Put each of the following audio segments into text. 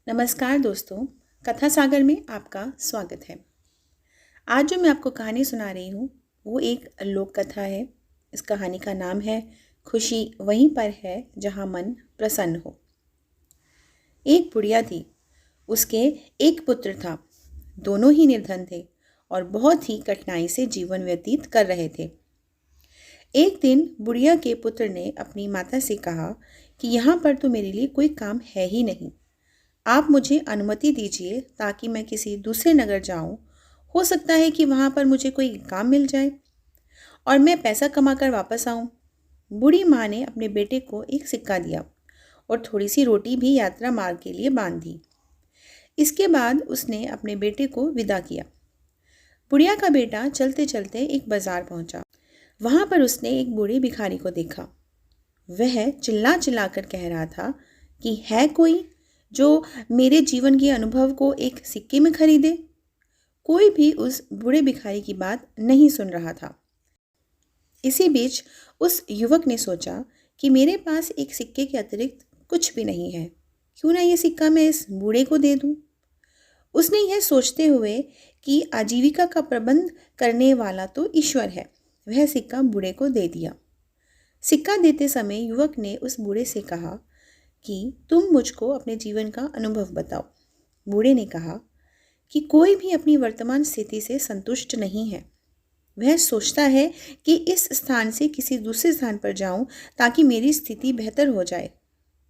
नमस्कार दोस्तों, कथा सागर में आपका स्वागत है। आज जो मैं आपको कहानी सुना रही हूँ वो एक लोक कथा है। इस कहानी का नाम है खुशी वहीं पर है जहाँ मन प्रसन्न हो। एक बुढ़िया थी, उसके एक पुत्र था। दोनों ही निर्धन थे और बहुत ही कठिनाई से जीवन व्यतीत कर रहे थे। एक दिन बुढ़िया के पुत्र ने अपनी माता से कहा कि यहाँ पर तो मेरे लिए कोई काम है ही नहीं। आप मुझे अनुमति दीजिए ताकि मैं किसी दूसरे नगर जाऊं। हो सकता है कि वहां पर मुझे कोई काम मिल जाए और मैं पैसा कमाकर वापस आऊं। बूढ़ी माँ ने अपने बेटे को एक सिक्का दिया और थोड़ी सी रोटी भी यात्रा मार्ग के लिए बांध दी। इसके बाद उसने अपने बेटे को विदा किया। बुढ़िया का बेटा चलते चलते एक बाजार पहुंचा। वहां पर उसने एक बूढ़े भिखारी को देखा। वह चिल्ला चिल्लाकर कह रहा था कि है कोई जो मेरे जीवन के अनुभव को एक सिक्के में खरीदे। कोई भी उस बूढ़े भिखारी की बात नहीं सुन रहा था। इसी बीच उस युवक ने सोचा कि मेरे पास एक सिक्के के अतिरिक्त कुछ भी नहीं है, क्यों ना ये सिक्का मैं इस बूढ़े को दे दूं। उसने यह सोचते हुए कि आजीविका का प्रबंध करने वाला तो ईश्वर है, वह सिक्का बूढ़े को दे दिया। सिक्का देते समय युवक ने उस बूढ़े से कहा कि तुम मुझको अपने जीवन का अनुभव बताओ। बूढ़े ने कहा कि कोई भी अपनी वर्तमान स्थिति से संतुष्ट नहीं है। वह सोचता है कि इस स्थान से किसी दूसरे स्थान पर जाऊं ताकि मेरी स्थिति बेहतर हो जाए।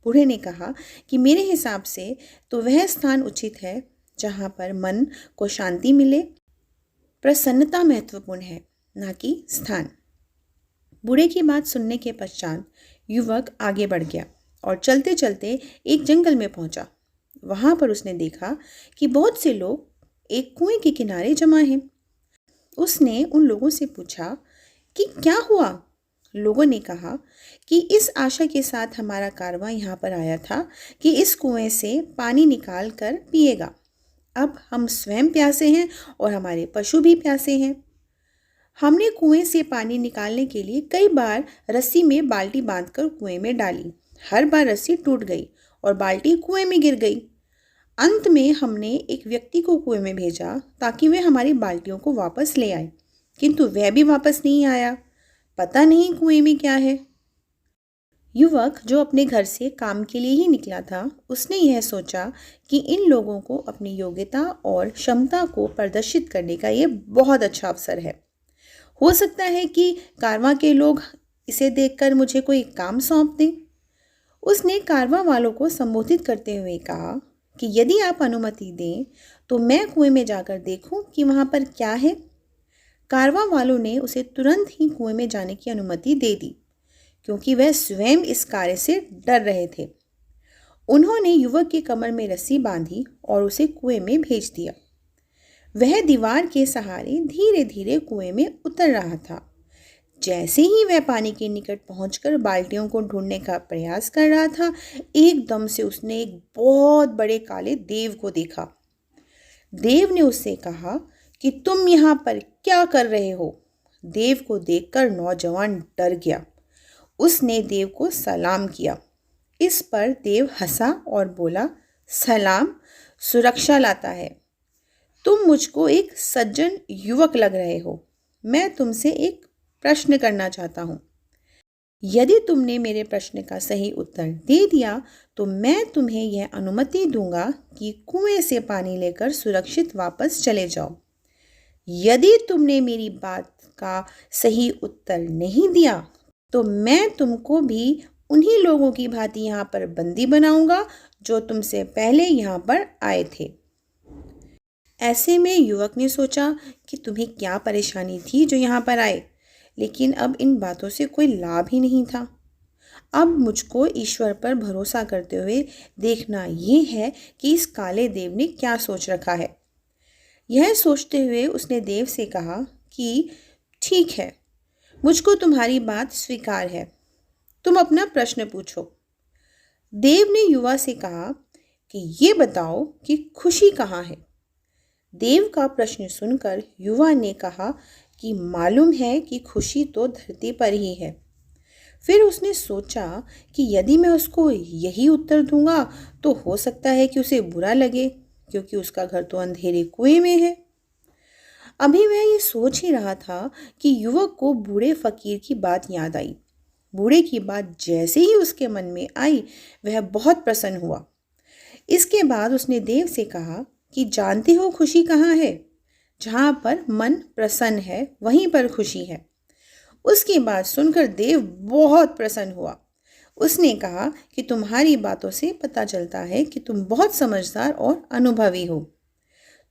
बूढ़े ने कहा कि मेरे हिसाब से तो वह स्थान उचित है जहां पर मन को शांति मिले। प्रसन्नता महत्वपूर्ण है, ना कि स्थान। बूढ़े की बात सुनने के पश्चात युवक आगे बढ़ गया और चलते चलते एक जंगल में पहुंचा। वहां पर उसने देखा कि बहुत से लोग एक कुएं के किनारे जमा हैं। उसने उन लोगों से पूछा कि क्या हुआ। लोगों ने कहा कि इस आशा के साथ हमारा कारवां यहाँ पर आया था कि इस कुएं से पानी निकाल कर पिएगा। अब हम स्वयं प्यासे हैं और हमारे पशु भी प्यासे हैं। हमने कुएं से पानी निकालने के लिए कई बार रस्सी में बाल्टी बांधकर कुएं में डाली। हर बार रस्सी टूट गई और बाल्टी कुएं में गिर गई। अंत में हमने एक व्यक्ति को कुएं में भेजा ताकि वह हमारी बाल्टियों को वापस ले आए, किंतु वह भी वापस नहीं आया। पता नहीं कुएं में क्या है। युवक जो अपने घर से काम के लिए ही निकला था, उसने यह सोचा कि इन लोगों को अपनी योग्यता और क्षमता को प्रदर्शित करने का यह बहुत अच्छा अवसर है। हो सकता है कि कारवां के लोग इसे देखकर मुझे कोई काम सौंप दें। उसने कारवां वालों को संबोधित करते हुए कहा कि यदि आप अनुमति दें तो मैं कुएं में जाकर देखूं कि वहां पर क्या है। कारवां वालों ने उसे तुरंत ही कुएं में जाने की अनुमति दे दी, क्योंकि वह स्वयं इस कार्य से डर रहे थे। उन्होंने युवक की कमर में रस्सी बांधी और उसे कुएं में भेज दिया। वह दीवार के सहारे धीरे धीरे कुएं में उतर रहा था। जैसे ही वह पानी के निकट पहुंचकर बाल्टियों को ढूंढने का प्रयास कर रहा था, एकदम से उसने एक बहुत बड़े काले देव को देखा। देव ने उससे कहा कि तुम यहाँ पर क्या कर रहे हो। देव को देखकर नौजवान डर गया। उसने देव को सलाम किया। इस पर देव हंसा और बोला, सलाम सुरक्षा लाता है। तुम मुझको एक सज्जन युवक लग रहे हो। मैं तुमसे एक प्रश्न करना चाहता हूँ। यदि तुमने मेरे प्रश्न का सही उत्तर दे दिया तो मैं तुम्हें यह अनुमति दूंगा कि कुएं से पानी लेकर सुरक्षित वापस चले जाओ। यदि तुमने मेरी बात का सही उत्तर नहीं दिया तो मैं तुमको भी उन्हीं लोगों की भांति यहाँ पर बंदी बनाऊंगा जो तुमसे पहले यहाँ पर आए थे। ऐसे में युवक ने सोचा कि तुम्हें क्या परेशानी थी जो यहाँ पर आए, लेकिन अब इन बातों से कोई लाभ ही नहीं था। अब मुझको ईश्वर पर भरोसा करते हुए देखना ये है कि इस काले देव ने क्या सोच रखा है। यह सोचते हुए उसने देव से कहा कि ठीक है, मुझको तुम्हारी बात स्वीकार है। तुम अपना प्रश्न पूछो। देव ने युवा से कहा कि ये बताओ कि खुशी कहाँ है। देव का प्रश्न सुनकर युवा ने कहा कि मालूम है कि खुशी तो धरती पर ही है। फिर उसने सोचा कि यदि मैं उसको यही उत्तर दूंगा तो हो सकता है कि उसे बुरा लगे, क्योंकि उसका घर तो अंधेरे कुएं में है। अभी वह ये सोच ही रहा था कि युवक को बूढ़े फकीर की बात याद आई। बूढ़े की बात जैसे ही उसके मन में आई, वह बहुत प्रसन्न हुआ। इसके बाद उसने देव से कहा कि जानते हो खुशी कहाँ है? जहाँ पर मन प्रसन्न है वहीं पर खुशी है। उसकी बात सुनकर देव बहुत प्रसन्न हुआ। उसने कहा कि तुम्हारी बातों से पता चलता है कि तुम बहुत समझदार और अनुभवी हो।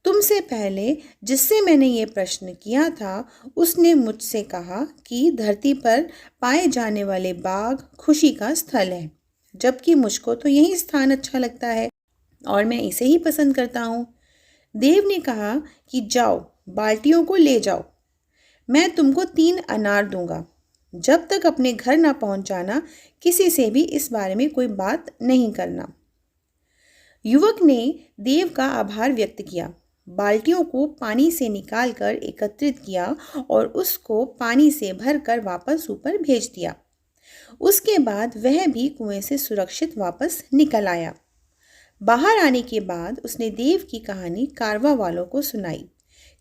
तुमसे पहले जिससे मैंने ये प्रश्न किया था, उसने मुझसे कहा कि धरती पर पाए जाने वाले बाग खुशी का स्थल है, जबकि मुझको तो यही स्थान अच्छा लगता है और मैं इसे ही पसंद करता हूँ। देव ने कहा कि जाओ, बाल्टियों को ले जाओ, मैं तुमको 3 अनार दूंगा। जब तक अपने घर ना पहुंच जाना, किसी से भी इस बारे में कोई बात नहीं करना। युवक ने देव का आभार व्यक्त किया, बाल्टियों को पानी से निकालकर एकत्रित किया और उसको पानी से भरकर वापस ऊपर भेज दिया। उसके बाद वह भी कुएं से सुरक्षित वापस निकल आया। बाहर आने के बाद उसने देव की कहानी कारवा वालों को सुनाई,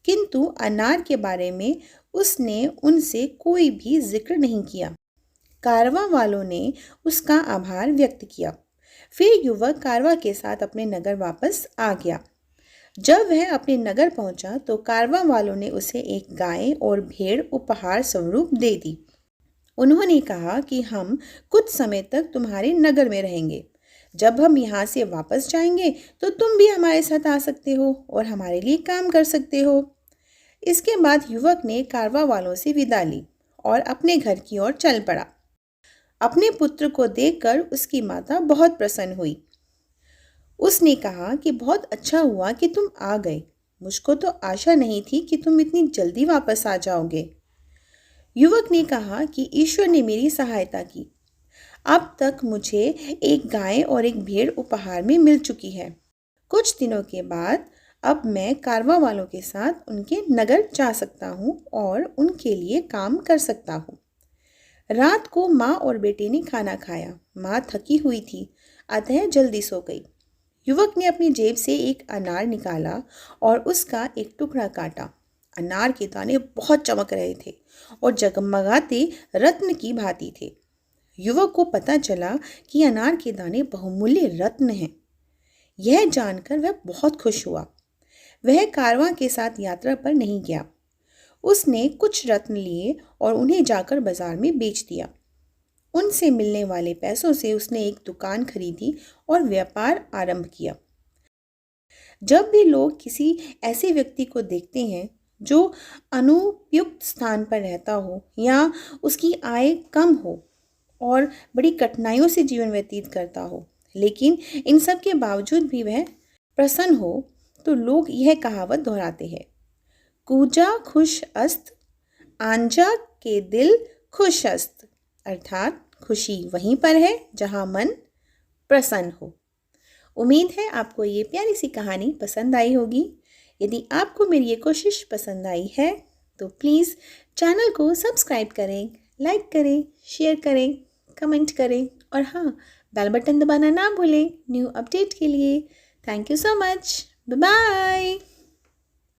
किंतु अनार के बारे में उसने उनसे कोई भी जिक्र नहीं किया। कारवा वालों ने उसका आभार व्यक्त किया। फिर युवक कारवा के साथ अपने नगर वापस आ गया। जब वह अपने नगर पहुंचा तो कारवा वालों ने उसे एक गाय और भेड़ उपहार स्वरूप दे दी। उन्होंने कहा कि हम कुछ समय तक तुम्हारे नगर में रहेंगे। जब हम यहाँ से वापस जाएंगे तो तुम भी हमारे साथ आ सकते हो और हमारे लिए काम कर सकते हो। इसके बाद युवक ने कारवा वालों से विदा ली और अपने घर की ओर चल पड़ा। अपने पुत्र को देखकर उसकी माता बहुत प्रसन्न हुई। उसने कहा कि बहुत अच्छा हुआ कि तुम आ गए। मुझको तो आशा नहीं थी कि तुम इतनी जल्दी वापस आ जाओगे। युवक ने कहा कि ईश्वर ने मेरी सहायता की। अब तक मुझे एक गाय और एक भेड़ उपहार में मिल चुकी है। कुछ दिनों के बाद अब मैं कारवा वालों के साथ उनके नगर जा सकता हूँ और उनके लिए काम कर सकता हूँ। रात को माँ और बेटे ने खाना खाया। माँ थकी हुई थी, अतः जल्दी सो गई। युवक ने अपनी जेब से एक अनार निकाला और उसका एक टुकड़ा काटा। अनार के दाने बहुत चमक रहे थे और जगमगाते रत्न की भांति थे। युवक को पता चला कि अनार के दाने बहुमूल्य रत्न हैं। यह जानकर वह बहुत खुश हुआ। वह कारवां के साथ यात्रा पर नहीं गया। उसने कुछ रत्न लिए और उन्हें जाकर बाजार में बेच दिया। उनसे मिलने वाले पैसों से उसने एक दुकान खरीदी और व्यापार आरंभ किया। जब भी लोग किसी ऐसे व्यक्ति को देखते हैं जो अनुपयुक्त स्थान पर रहता हो या उसकी आय कम हो और बड़ी कठिनाइयों से जीवन व्यतीत करता हो, लेकिन इन सब के बावजूद भी वह प्रसन्न हो, तो लोग यह कहावत दोहराते हैं, कूजा खुश अस्त, आंजा के दिल खुश अस्त। अर्थात खुशी वहीं पर है जहां मन प्रसन्न हो। उम्मीद है आपको ये प्यारी सी कहानी पसंद आई होगी। यदि आपको मेरी ये कोशिश पसंद आई है तो प्लीज़ चैनल को सब्सक्राइब करें, लाइक करें, शेयर करें, कमेंट करें और हाँ, बेल बटन दबाना ना भूलें न्यू अपडेट के लिए। Thank you so much. Bye bye.